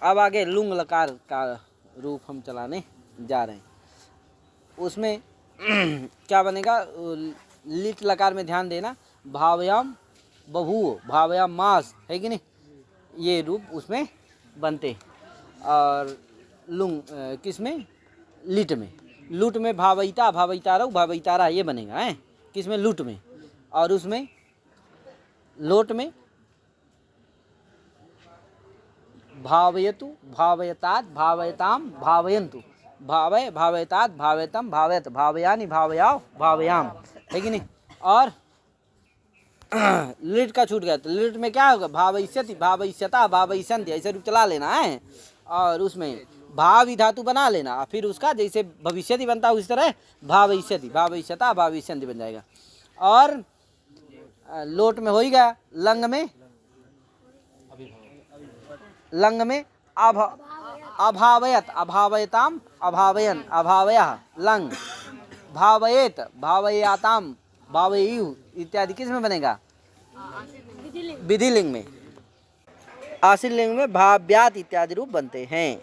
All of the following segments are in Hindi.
अब आगे लुंग लकार का रूप हम चलाने जा रहे हैं। उसमें क्या बनेगा, लिट लकार में ध्यान देना, भावयाम बभूव, भावयाम मास, है कि नहीं, ये रूप उसमें बनते। और लुंग किस में, लिट में, लुट में भावयिता, भावयितारौ, भावयितारा, ये बनेगा है किस में, लुट में। और उसमें लोट में भावयतु, भावयतात, भावयताम, भावयन्तु, भावय, भावयतात, भावयतम, भावयत, भावयानि, भावयाव, भावयाम, है कि नहीं। और लिट का छूट गया तो लिट में क्या होगा, भावयिष्यति, भावयिष्यता, भावयिष्यन्ति, ऐसे रूप चला लेना है। और उसमें भावी धातु बना लेना, फिर उसका जैसे भविष्यति बनता है उस तरह भावयिष्यति, भावयिष्यता, भावयिष्यन्ति बन जाएगा। और लोट में हो ही गया। लंग में, लंग में अभावयत, अभावयताम, अभावयन, अभावयः, लंग। भावयेत, भावयाताम, भावयु इत्यादि किस में बनेगा, विधिलिंग में। आशील लिंग में भाव्यात इत्यादि रूप बनते हैं,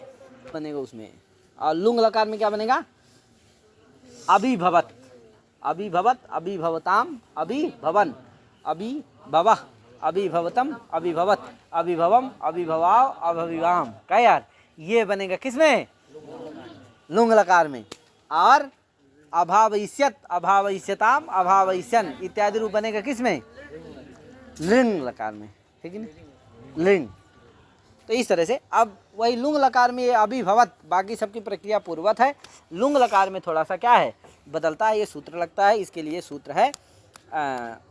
बनेगा उसमें। और लुंग लकार में क्या बनेगा, अभिभवत, अभिभवत, अभिभवताम, अभिभवन, अभिभवः, अभिभवतम, अभिभवत, अभिभवम, अभिभवाव, अभविवाम। क्या यार, ये बनेगा किसमें, लुंग लकार में। और अभावयिष्यत, अभावयिष्यताम, अभावयिष्यन् इत्यादि रूप बनेगा किसमें, लिंग लकार में, ठीक है ना, लिंग। तो इस तरह से अब वही लुंग लकार में ये अभिभवत, बाकी सबकी प्रक्रिया पूर्वत है। लुंग लकार में थोड़ा सा क्या है, बदलता है, ये सूत्र लगता है। इसके लिए सूत्र है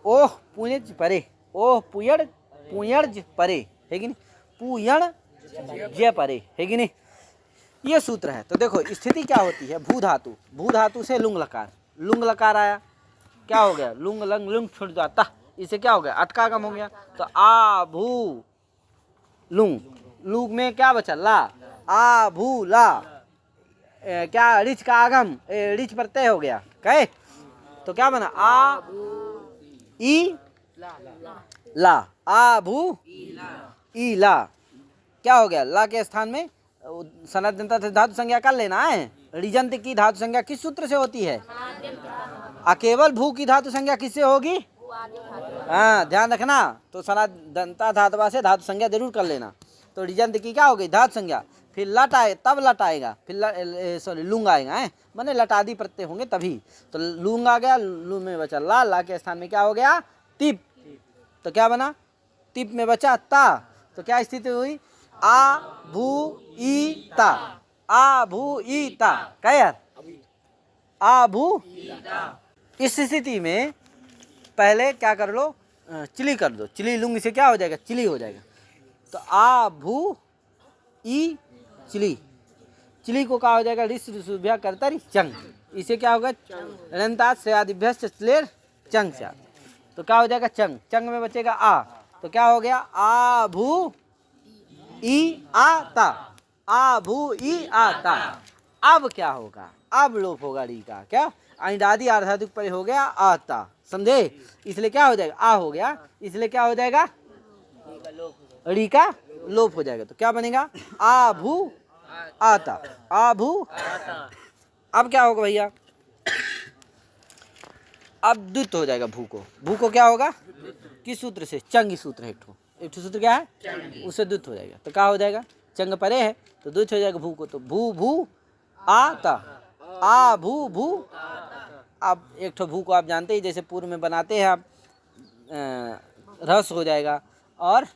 ओह पुण्यज परे, ओह पुयड़ पुयर्ज परे, है कि नहीं, पुयण जय परे, है कि नहीं, ये सूत्र है। तो देखो स्थिति क्या होती है, भू धातु, भू धातु से लुंग लकार, लुंग लकार आया, क्या हो गया, लुंग लंग लुंग छुट जाता, इसे क्या हो गया, अटका कम हो गया। तो आ भू लुंग, लुंग में क्या बचा, ला, आ भू ला, क्या रिच का आगम, रिच प्रत्यय हो गया, कहे तो क्या बना, आ ई ला, आ भू ई ला, क्या हो गया, ला के स्थान में सनदंता से धातु संज्ञा कर लेना है। ऋजंत की धातु संज्ञा किस सूत्र से होती है, केवल भू की धातु संज्ञा किससे होगी, हाँ ध्यान रखना। तो सनदंता धातुवा से धातु संज्ञा जरूर कर लेना। तो ऋजंत की क्या हो गई, धातु संज्ञा, फिर लट आए तब लट आएगा, फिर सॉरी लुंग आएगा है, माने लटादी प्रत्यय होंगे तभी। तो लुंग आ गया, लू में बचा ला, ला के स्थान में क्या हो गया, तिप, तो क्या बना, तिप में बचा ता, तो क्या स्थिति हुई, आ भू ई ता, आ भू ई ता, क्या यार, आ भू। इस स्थिति में पहले क्या कर लो, चिली कर दो, चिली लुंग से क्या हो जाएगा, चिली हो जाएगा। तो आ भू ई चिली, चिली को क्या हो जाएगा, रिस रिसुभ्या कर्तरि चंग, इसे क्या होगा, रंतात से आदिभ्यस्त चिलेर चंग से, तो क्या हो जाएगा, चंग, चंग में बचेगा आ, तो क्या हो गया, आ भू ई आता, आ भू ई आता। अब क्या होगा, अब लोप होगा री का, क्या अनिदादि आर्धातुक पर हो गया आता, समझे, इसलिए क्या हो जाएगा, आ हो गया, इसलिए क्या हो जाएगा, री का लोप हो जाएगा। तो क्या बनेगा, आ भू आता, आ भू। अब क्या होगा भैया, अब द्वित हो जाएगा भू को, भू को क्या होगा, किस सूत्र से, चंग सूत्र है, एक ठो सूत्र क्या है, उससे द्वित हो जाएगा। तो क्या हो जाएगा, चंग परे है तो द्वित हो जाएगा भू को, तो भू भू आता, आ भू भू। अब एक ठो भू को आप जानते ही, जैसे पूर्व में बनाते हैं आप, रस हो जाएगा और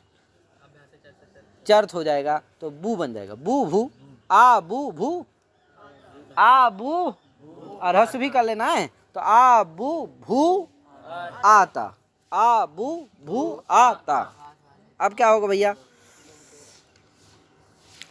चर्थ हो जाएगा, तो बू बन जाएगा, बू भू, आ बू भू, आ बू, और रस भी कर लेना है, तो आ बू भू आता, आ बू भू आता। अब क्या होगा भैया,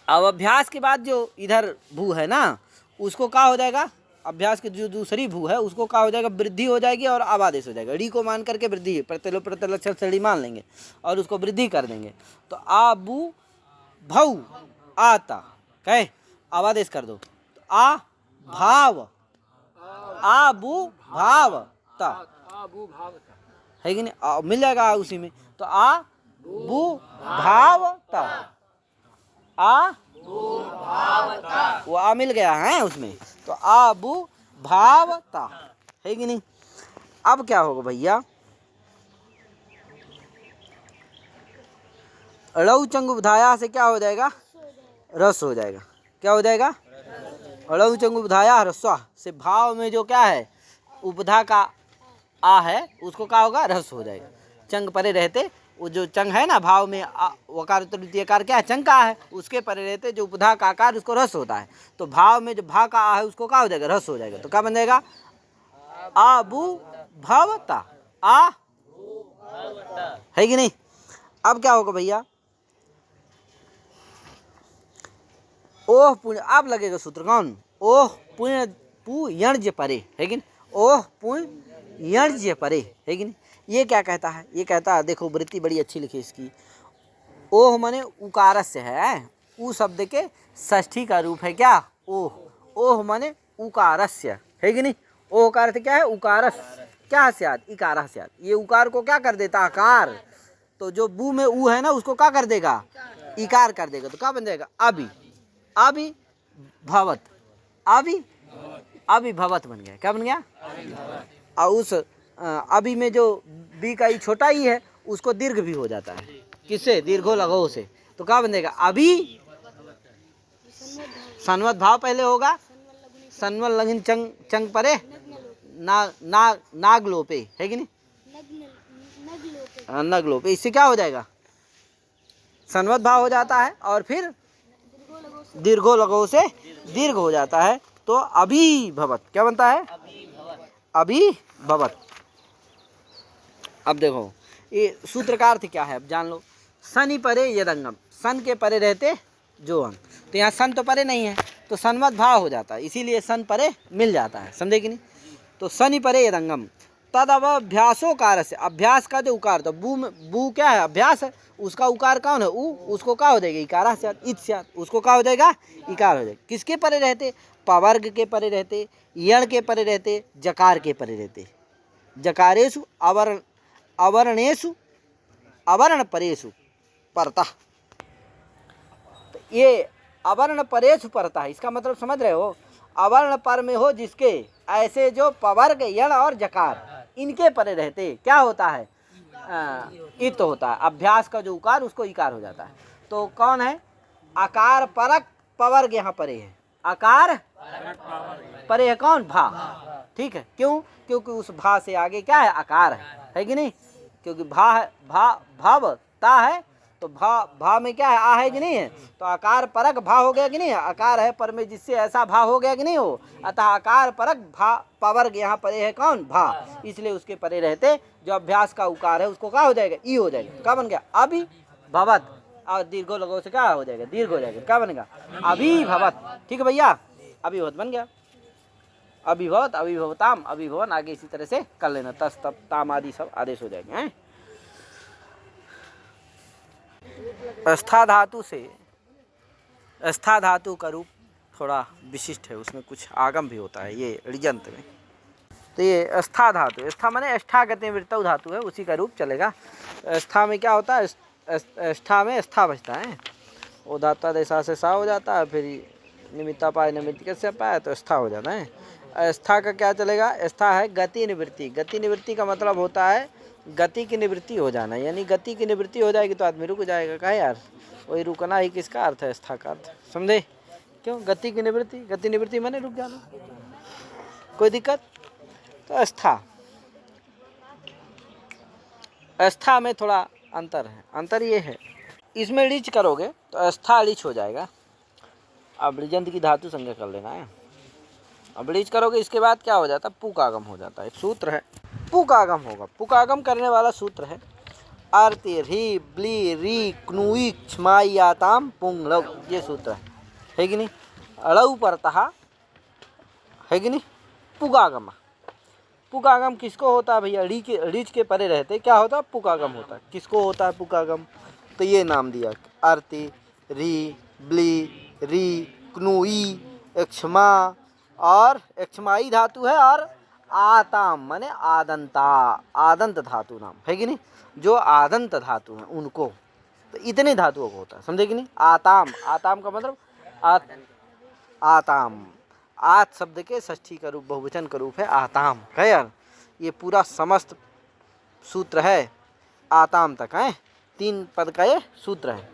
अब अभ्यास के बाद जो इधर भू है ना, उसको क्या हो जाएगा, अभ्यास की जो दूसरी भू है उसको क्या हो जाएगा, वृद्धि हो जाएगी और अब आदेश हो जाएगा। री को मान करके वृद्धि प्रत्यलोप प्रत्यलक्षण से री मान लेंगे और उसको वृद्धि कर देंगे। तो आ बू भऊ आता, कहे अब आदेश कर दो, तो आ भाव, आ बू भाव ता, है कि नहीं, मिल जाएगा उसी में। तो आ बू भाव ता, आ वो आ मिल गया है उसमें, तो आबू भावता है कि नहीं। अब क्या होगा भैया, अड़ऊ चंग बुधाया से क्या हो जाएगा, रस हो जाएगा। क्या हो जाएगा, अड़ऊ चंग बुधाया रस्वा से भाव में जो क्या है उपधा का आ है उसको क्या होगा, रस हो जाएगा। चंग परे रहते, वो जो चंग है ना भाव में वकार तृतीयकार क्या है, चंग का है, उसके परे रहते जो उपधा का आकार उसको रस होता है। तो भाव में जो भा का आ है उसको क्या हो जाएगा, रस हो जाएगा। तो क्या बन जाएगा, आबू भवता, आ है कि नहीं। अब क्या होगा भैया, ओह पुण्य, अब लगेगा सूत्र कौन, ओह पुण्य पु यण्ज परे है कि नहीं, ओह पुण्य यण्ज परे है कि नहीं। ये क्या कहता है, ये कहता है, देखो वृत्ति बड़ी अच्छी लिखी इसकी, ओह माने उकारस्य है, उ शब्द के षष्ठी का रूप है क्या, ओह, ओह माने उकारस्य है कि नहीं। ओह का अर्थ क्या है, उकारस, क्या स्याद, इकार स्याद। ये उकार को क्या कर देता, आकार, तो जो बू में ऊ है ना उसको क्या कर देगा, इकार कर देगा। तो क्या बन जाएगा, अभी, अभी भवत, अभी अभी भवत बन गया। क्या बन गया, और उस अभी में जो बी का ही छोटा ही है उसको दीर्घ भी हो जाता है, किससे, दीर्घो लगो से। तो क्या बन जाएगा, अभी सन्वत भाव पहले होगा, सन्वत लगिन चंग, चंग परे नाग लोपे है कि नहीं, नग लोपे, इससे क्या हो जाएगा, सन्वत भाव हो जाता है और फिर दीर्घो लगो से दीर्घ हो जाता है। तो अभी भवत क्या बनता है, अभी भवत। अब देखो ये सूत्र का अर्थ क्या है, अब जान लो। सन ही परे यदंगम, सन के परे रहते जो अंग, तो यहाँ सन तो परे नहीं है तो सन्मत भाव हो जाता है, इसीलिए सन परे मिल जाता है, समझे कि नहीं। तो सन ही परे यदंगम तद अब अभ्यासो कार से, अभ्यास का जो उकार, तो बू में, बू क्या है, अभ्यास है, उसका उकार कौन है, ऊ, उसको क्या हो जाएगा, इकारा से इत से, उसको क्या हो जाएगा, इकार हो जाएगा। किसके परे रहते, पवर्ग के परे रहते, यण के परे रहते, जकार के परे रहते। जकारेषु अवर्ण, अवर्णेषु अवर्ण परेषु परता। तो ये अवर्ण परेषु परता है, इसका मतलब समझ रहे हो, अवर्ण पर में हो जिसके, ऐसे जो पवर्ग यण और जकार इनके परे रहते क्या होता है, इत होता है। अभ्यास का जो उकार उसको इकार हो जाता है। तो कौन है, आकार परक पवर्ग यहाँ परे है, आकार परे है कौन, भा, ठीक है। क्यों, क्योंकि उस भा से आगे क्या है, आकार है कि नहीं, क्योंकि भा है, भा भाव ता है, तो भा में क्या है, आ है कि नहीं है, तो आकार परक भा हो गया कि नहीं, आकार है पर में जिससे ऐसा भा हो गया कि नहीं हो, अतः आकार परक भा पवर्ग यहाँ परे है कौन, भा, इसलिए उसके परे रहते जो अभ्यास का उकार है उसको क्या हो जाएगा, ई हो जाएगा। क्या बन गया, अभी भवत, और दीर्घो लगो से क्या हो जाएगा, दीर्घ हो जाएगा। क्या बनेगा, अभी भवत, ठीक है भैया, अभिभवत बन गया। अभिभवत, अभिभवताम, अभिभवन, आगे इसी तरह से कर लेना, तस तप ताम आदि सब आदेश हो जाएंगे हैं? अस्था धातु से, अस्था धातु का रूप थोड़ा विशिष्ट है, उसमें कुछ आगम भी होता है ये ऋजंत में। तो ये अस्था धातु, अस्था माने अस्था गति वृत्तौ धातु है, उसी का रूप चलेगा। अस्था में क्या होता है, अस्था में अस्था बचता है, वो धाता देशा से सा हो जाता है, फिर निमित्ता पाए निमित्त कैसे पाए तो अस्था हो जाता है। अस्था का क्या चलेगा, अस्था है गति निवृत्ति। गति निवृत्ति का मतलब होता है गति की निवृत्ति हो जाना, यानी गति की निवृत्ति हो जाएगी तो आदमी रुक जाएगा। कहा यार, वही रुकना ही किसका अर्थ है, अस्था का अर्थ, समझे। क्यों, गति की निवृत्ति, गति निवृत्ति माने रुक जाना, कोई दिक्कत। तो अस्था, अस्था में थोड़ा अंतर है, अंतर ये है, इसमें लीच करोगे तो अस्था लीच हो जाएगा। अब ऋजंत की धातु संज्ञा कर लेना है। अब लीच करोगे इसके बाद क्या हो जाता है, पुकागम हो जाता है। एक सूत्र है पुकागम होगा, पुकागम करने वाला सूत्र है अर्ति री ब्ली री क्नुई क्षमायाताम पुंगलव, ये सूत्र है कि नहीं। अड़ऊ परतः है कि नहीं, पुकागम। पुकागम किसको होता है भैया, रीच के परे रहते क्या होता है, पुकागम होता है। किसको होता है पुकागम, तो ये नाम दिया, अर्ति री ब्ली री क्नुई क्षमा, और क्षमाई धातु है, और आताम माने आदंता, आदंत धातु नाम है कि नहीं, जो आदंत धातु है उनको, तो इतने धातुओं को होता है, समझे कि नहीं। आताम, आताम का मतलब आत आताम। आत शब्द के षष्ठी का रूप बहुवचन का रूप है आताम। है यार, ये पूरा समस्त सूत्र है आताम तक है, 3 पद का ये सूत्र है।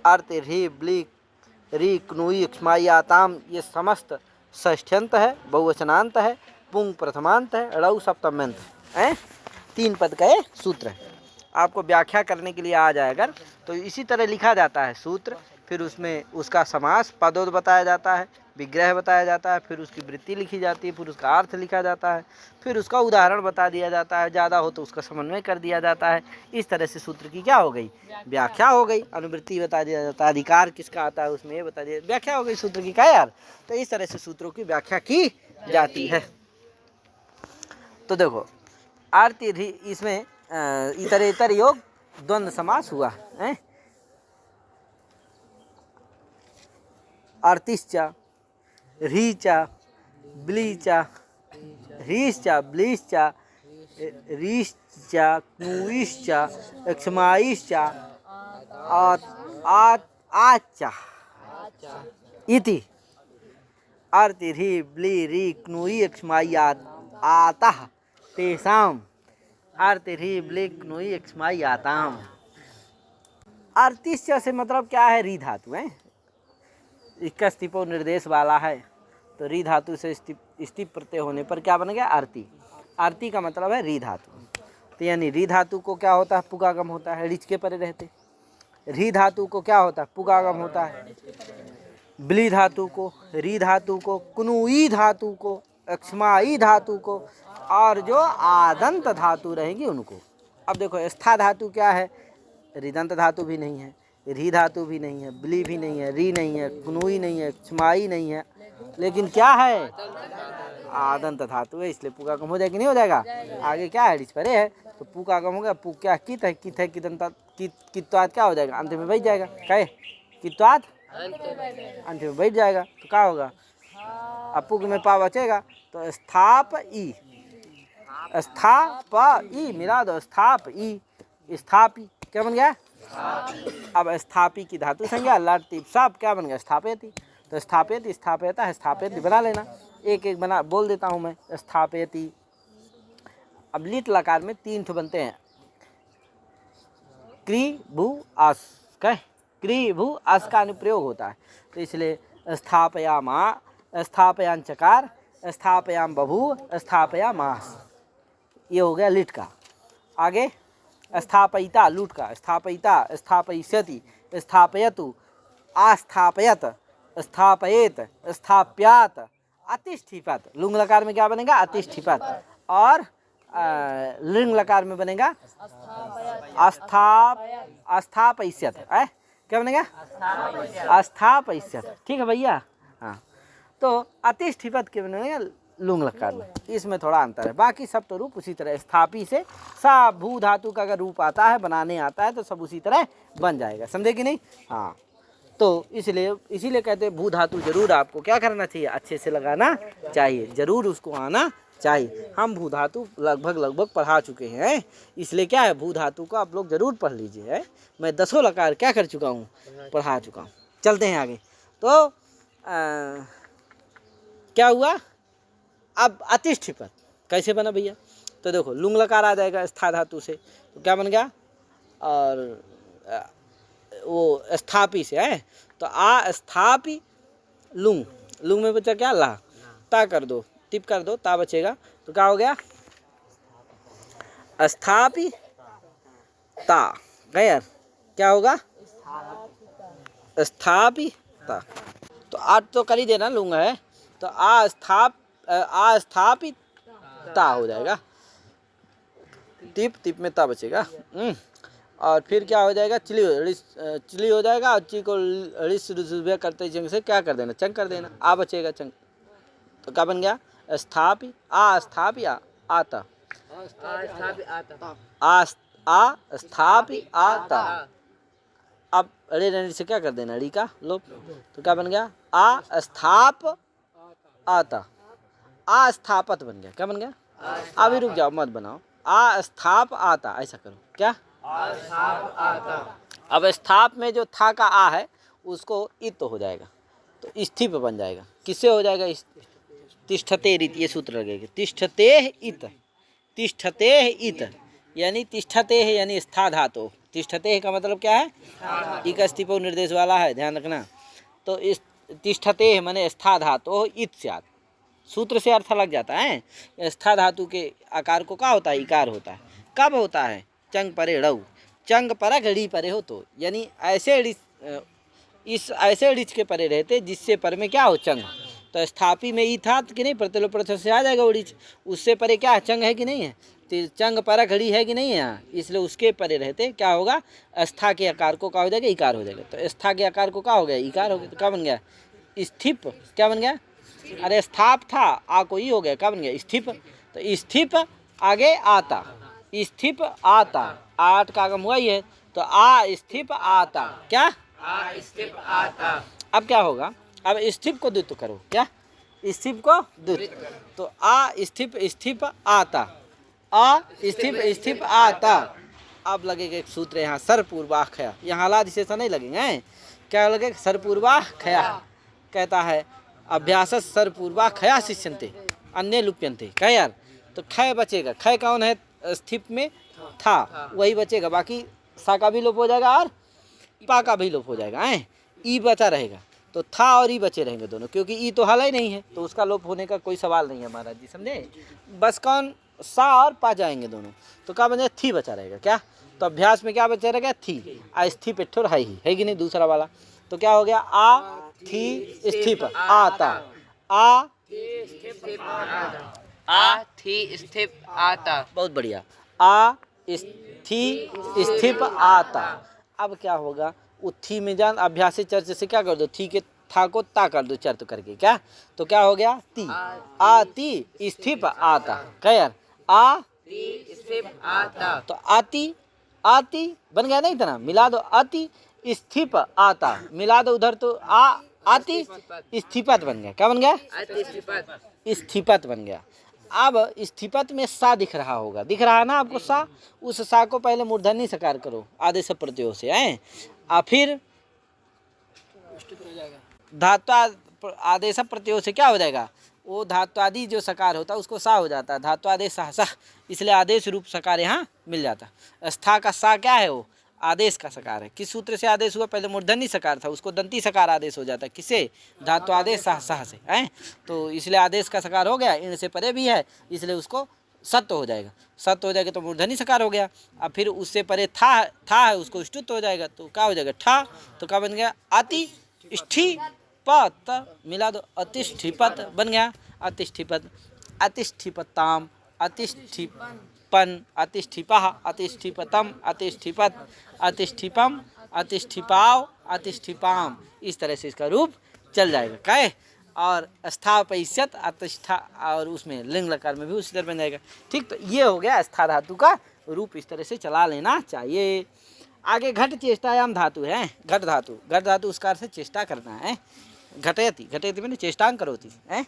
अर्थ री ब्ली री क्नुई क्ष्माई आताम, ये समस्त षष्ठ्यंत है, बहुवचनांत है, पुंग प्रथमांत है, ड़ौ सप्तम्यंत है, 3 पद का ये सूत्र है। आपको व्याख्या करने के लिए आ जाएगा तो इसी तरह लिखा जाता है सूत्र, फिर उसमें उसका समास पदों बताया जाता है, विग्रह बताया जाता है, फिर उसकी वृत्ति लिखी जाती है, फिर उसका अर्थ लिखा जाता है, फिर उसका उदाहरण बता दिया जाता है, ज़्यादा हो तो उसका समन्वय कर दिया जाता है। इस तरह से सूत्र की क्या हो गई, व्याख्या हो गई। अनुवृत्ति बता दिया जाता है, अधिकार किसका आता है उसमें ये बता दिया, व्याख्या हो गई सूत्र की। क्या यार, तो इस तरह से सूत्रों की व्याख्या की जाती है। तो देखो आरती इसमें इतर इतर योग द्वंद्व समास हुआ है। अर्तिश्चा रीचा ब्लीचा रीश्चा ब्लीश्चा रीश्चा क्नुइश्चा एक्ष्माइश्चा आचा इति अर्ति री ब्ली री क्नुई एक्ष्माई आतः तेषाम अर्ति री ब्ली क्नुई एक्ष्माई आताम। अर्तिश्च से मतलब क्या है, री धातु है, इसका स्थिपो निर्देश वाला है, तो री धातु से स्थिप प्रत्यय होने पर क्या बन गया, आरती। आरती का मतलब है री धातु। तो यानी री धातु को क्या होता है, पुगागम होता है, रिच के परे रहते। री धातु को क्या होता है, पुगागम होता है। ब्ली धातु को, री धातु को, कुनुई धातु को, अक्ष्माई धातु को, और जो आदंत धातु रहेंगी उनको। अब देखो स्था धातु क्या है, रिदंत धातु भी नहीं है, री धातु भी नहीं है, ब्ली भी नहीं है, री नहीं है, कुनुई नहीं है, क्षमाई नहीं है, लेकिन क्या है, आदंत धातु है, इसलिए पुगागम हो जाएगा, नहीं हो जाएगा। आगे क्या है, रिच परे है, तो पुगागम हो गया। पु क्या कित है, कित है, कित्वात क्या हो जाएगा, अंत में बैठ जाएगा। क्या है, कित्वात अंत में बैठ जाएगा, तो क्या होगा, अब पुग में पा बचेगा, तो स्थाप ई, स्थाप ई मिला दो, स्थाप ई, स्थापी क्या बन गया। अब स्थापी की धातु संज्ञा लट टिप साप क्या बन गया, स्थापयति। तो स्थापयति स्थापयता है, स्थापयति बना लेना, एक एक बना बोल देता हूँ मैं, स्थापयति। अब लिट लकार में 3 ठो बनते हैं, क्री भू आस। कह क्री भू आस का अनुप्रयोग होता है, तो इसलिए स्थापयामा, स्थापयान चकार, स्थापयाम बभू, स्थापयामास, ये हो गया लिट का। आगे स्थापयिता लूट का, स्थापयिता स्थापयिष्यति, स्थापयतु आस्थापयत, स्थापयेत स्थाप्यात, अतिष्ठिपत। लुंग लकार में क्या बनेगा, अतिष्ठिपत, और लिंग लकार में बनेगा अस्थापयिष्यत। क्या बनेगा, अस्थापयिष्यत। ठीक है भैया, हाँ। तो अतिष्ठिपत के बनेगा लुंग लकार में, इसमें थोड़ा अंतर है, बाकी सब तो रूप उसी तरह। स्थापी से सा भू धातु का अगर रूप आता है, बनाने आता है, तो सब उसी तरह बन जाएगा, समझे कि नहीं। हाँ, तो इसीलिए कहते हैं भू धातु जरूर आपको क्या करना चाहिए, अच्छे से लगाना चाहिए, जरूर उसको आना चाहिए। हम भू धातु लगभग पढ़ा चुके हैं, इसलिए क्या है, भू धातु को आप लोग जरूर पढ़ लीजिए। है, मैं 10 लकार क्या कर चुका हूँ, पढ़ा चुका हूँ। चलते हैं आगे। तो क्या हुआ, अब अतिष्ठिपत कैसे बना भैया, तो देखो लुंग लकार आ जाएगा स्था धातु से, तो क्या बन गया, और वो स्थापी से है, तो आ स्थापी लुंग, लुंग में बचा क्या, ला, ता कर दो, टिप कर दो, ता बचेगा, तो क्या हो गया, स्थापी ता। गया, क्या होगा, स्थापी ता। तो आज तो कर ही देना, लुंग है, तो आस्थापिता हो जाएगा, टिप में ता बचेगा। और फिर क्या हो जाएगा, चिली हो जाएगा, और ची को रिस करते जंग से क्या कर देना, चंग कर देना, आ बचेगा चंग, तो क्या बन गया, स्थापि आस्थापिया आता, आस्थापि आता। अब अरे रे से क्या कर देना, री का लोप, तो क्या बन गया, आस्थाप आता, आस्थापत बन गया। क्या बन गया, अभी रुक जाओ, मत बनाओ, आस्थाप आता, ऐसा करो, क्या आस्थाप आता। अब स्थाप में जो था का आ है, उसको इत हो जाएगा, तो स्थिप बन जाएगा। किससे हो जाएगा? तिष्ठते इत, ये सूत्र लगेगा। तिष्ठते इत, तिष्ठते इत यानी तिष्ठते है यानी स्था धातु। तिष्ठते का मतलब क्या है? इक स्थिपो निर्देश वाला है, ध्यान रखना। तो इस तिष्ठते माने स्था धातु इत स्यात्, सूत्र से अर्थ लग जाता है। स्था धातु के आकार को क्या होता है? इकार होता है। कब होता है? चंग परे ड़ऊ, चंग पर घड़ी परे हो तो, यानी ऐसे इस ऐसे ऋच के परे रहते जिससे पर में क्या हो? चंग। तो स्थापी में ई था कि नहीं, प्रतिलोप प्रत्यय से आ जाएगा वो ऋच। उससे परे क्या है? चंग है कि नहीं है? तो चंग पर घड़ी है कि नहीं है यहाँ, इसलिए उसके परे रहते क्या होगा? स्था के आकार को क्या हो जाएगा? इकार हो जाएगा। तो स्था के आकार को क्या हो गया? इकार हो गया। तो क्या बन गया? स्थिप। क्या बन गया? अरे स्थाप था, आ को ई हो गया, क्या बन गया? स्थिप। तो स्थिप आगे आता, स्थिप आता, आठ का आगम हुआ ही है, तो आ स्थिप आता। क्या? आ स्थिप आता। अब क्या होगा? अब स्थिप को द्वित्व करो। क्या? स्थिप को द्वित्व, तो आ स्थिप स्थिप आता, आ स्थिप स्थिप आता। अब लगेगा एक सूत्र यहाँ, सरपूर्वा खया। यहाँ हालात इसे नहीं लगेंगे। क्या लगेगा? सरपूर्वा खया कहता है अभ्यास सरपूर्वा खया शिष्यन्ते अन्य लुप्यन्ते। क्या यार? तो खय बचेगा। खय कौन है? स्थिप में था, वही बचेगा। बाकी सा का भी लोप हो जाएगा और पा का भी लोप हो जाएगा। ई बचा रहेगा। तो था और ई बचे रहेंगे दोनों, क्योंकि ई तो हाला ही नहीं है, तो उसका लोप होने का कोई सवाल नहीं है महाराज जी, समझे? बस कौन? सा और पा जाएंगे दोनों, तो क्या बन जाएगा? थी बचा रहेगा। क्या? तो अभ्यास में क्या बचा रहेगा? थी। स्थि पेठोर है कि नहीं दूसरा वाला? तो क्या हो गया? आ थी स्थिप आता, आ थी स्थिप आता। बहुत बढ़िया। आ थी स्थिप आता। अब क्या होगा? वो थी में जान अभ्यासी चर्च से क्या कर दो? थी के था को ता कर दो चर्च करके। क्या? तो क्या हो गया? ती। आती स्थिप आता। क्या यार? आ स्थिप आता। तो आती, आती बन गया नहीं इतना, मिला दो। आती स्थिप आता, मिला दो उधर, तो आ आती स्थिपत बन गया। क्या बन गया? स्थिपत बन गया। अब स्थिपत में सा दिख रहा होगा, दिख रहा है ना आपको सा? उस सा को पहले मूर्धन्य सकार करो आदेश प्रत्ययों से, हैं? और फिर धातु आदेश प्रत्ययों से क्या हो जाएगा? वो धातु आदि जो सकार होता है उसको सा हो जाता है। धातु आदेश सा, इसलिए आदेश रूप सकार यहाँ मिल जाता। स्था का सा क्या है? वो आदेश का सकार है। किस सूत्र से आदेश हुआ? पहले मूर्धन्य सकार था, उसको दंती सकार आदेश हो जाता है। किससे? धातु आदेश सह से, हैं? तो इसलिए आदेश का सकार हो गया, इनसे परे भी है, इसलिए उसको सत्य हो जाएगा। सत्य हो जाएगा तो मूर्धन्य सकार हो गया। अब फिर उससे परे था है, उसको ष्टुत हो जाएगा, तो क्या हो जाएगा? ठा। तो क्या बन गया? अति ष्ठी पत, मिला दो, अतिष्ठिपत बन गया। अतिष्ठिपत, अतिष्ठिपताम, अतिष्ठिपन, अतिष्ठिपः, अतिष्ठिपतम, अतिष्ठिपत, अतिष्ठिपम, अतिष्ठिपाव, अतिष्ठिपाम। इस तरह से इसका रूप चल जाएगा। क्या? और स्थापयिष्यत अतिष्ठा, और उसमें लिंग लकार में भी उसी तरह बन जाएगा। ठीक, तो ये हो गया स्था धातु का रूप। इस तरह से चला लेना चाहिए। आगे घट चेष्टायाम धातु है। घट धातु, घट धातु उसका अर्थ चेष्टा करना है। घटयति, घटयति मैंने चेष्टांग करोति, है?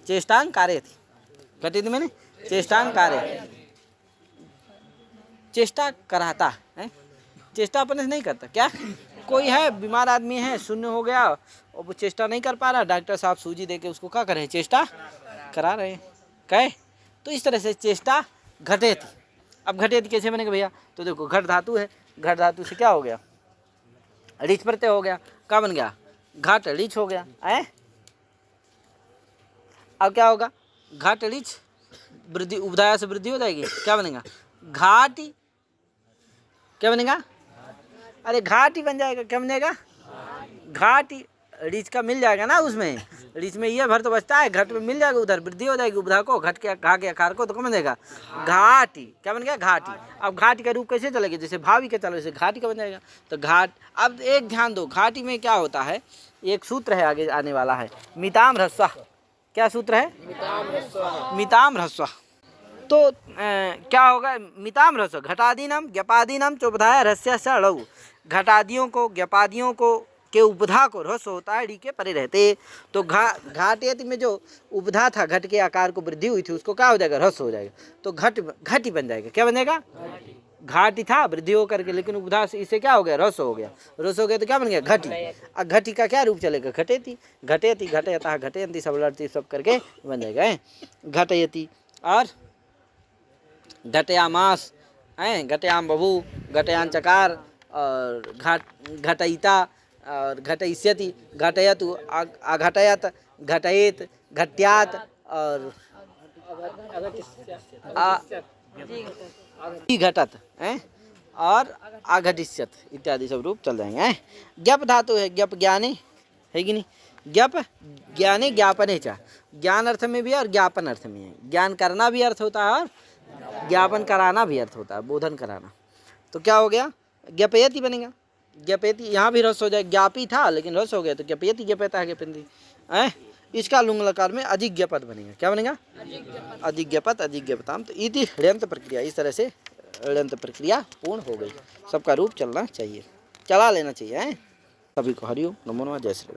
चेष्टांग कारयति। घटयति मैंने चेष्टांग कार्य, चेष्टा कराता है। चेष्टा अपने से नहीं करता। क्या? कोई है बीमार आदमी है, शून्य हो गया और वो चेष्टा नहीं कर पा रहा, डॉक्टर साहब सूजी दे के उसको क्या कर रहे हैं? चेष्टा करा रहे हैं। क्या? तो इस तरह से चेष्टा घटेती। अब घटेती कैसे बनेगा भैया? तो देखो घट धातु है, घट धातु से क्या हो गया? रीच प्रत्यय हो गया। क्या बन गया? घट रीच हो गया है। अब क्या होगा? घट रीच वृद्धि, उपधाया से वृद्धि हो जाएगी। क्या बनेगा? घाटी। क्या बनेगा? अरे घाटी बन जाएगा। क्या बन जाएगा? घाटी। रीच का मिल जाएगा ना उसमें, रीच में ये भर तो बचता है, घट में मिल जाएगा, उधर वृद्धि हो जाएगी उपधा को, घट के घा के आकार को, तो क्या बन जाएगा? घाटी। क्या बन गया? घाटी। अब घाटी का रूप कैसे चलेगा? जैसे भावी का चलो, जैसे घाटी का बन जाएगा। तो घाट, अब एक ध्यान दो, घाटी में क्या होता है? एक सूत्र है आगे आने वाला है, मिताम ह्रस्व। क्या सूत्र है? मिताम ह्रस्व। तो क्या होगा? मिताम ह्रस्व घटादीनम ज्ञपादीनम चोपधाया ह्रस्व स ळौ। घटादियों को ज्ञपादियों को के उपधा को ह्रस्व होता है, डी के परे रहते। तो घाटेति में जो उपधा था, घट के आकार को वृद्धि हुई थी, उसको क्या हो जाएगा? ह्रस्व हो जाएगा। तो घट घटी बन जाएगा। क्या बन जाएगा? घाटी था वृद्धि होकर के, लेकिन उपधा से इससे क्या हो गया, रस हो गया। रस हो गया तो क्या बन गया, घटी। अब घटी का क्या रूप चलेगा, घटेती। घटेती, घटेता, घटेयंती, सब लड़ती सब करके बन जाएगा घटयती। और घटयामास हैं, घटयाम बभू, घटयान चकार, और घटयिता और घटयिष्यति, घटयतु, अघटयत, घटयेत, घट्यात और घटत हैं, और आघटिष्यत इत्यादि सब रूप चल जाएंगे हैं। ज्ञप धातु है, ज्ञप ज्ञानी है कि नहीं, ज्ञप ज्ञानी ज्ञापने चा, ज्ञान अर्थ में भी है और ज्ञापन अर्थ में है। ज्ञान करना भी अर्थ होता है और ज्ञापन कराना भी अर्थ होता है, बोधन कराना। तो क्या हो गया, ज्ञपयति बनेगा। ज्ञपयति, यहाँ भी रस हो जाए, ज्ञापी था लेकिन रस हो गया तो ज्ञपयति, ज्ञपयता है, ज्ञपयति हैं। इसका लुंग लकार में अधिज्ञपद बनेगा। क्या बनेगा, अधिज्ञपद, अधिज्ञपताम। तो इति ऋयंत प्रक्रिया, इस तरह से ऋयंत प्रक्रिया पूर्ण हो गई। सबका रूप चलना चाहिए, चला लेना चाहिए हैं। सभी को हरिओम, नमो नमः, जय श्री राम।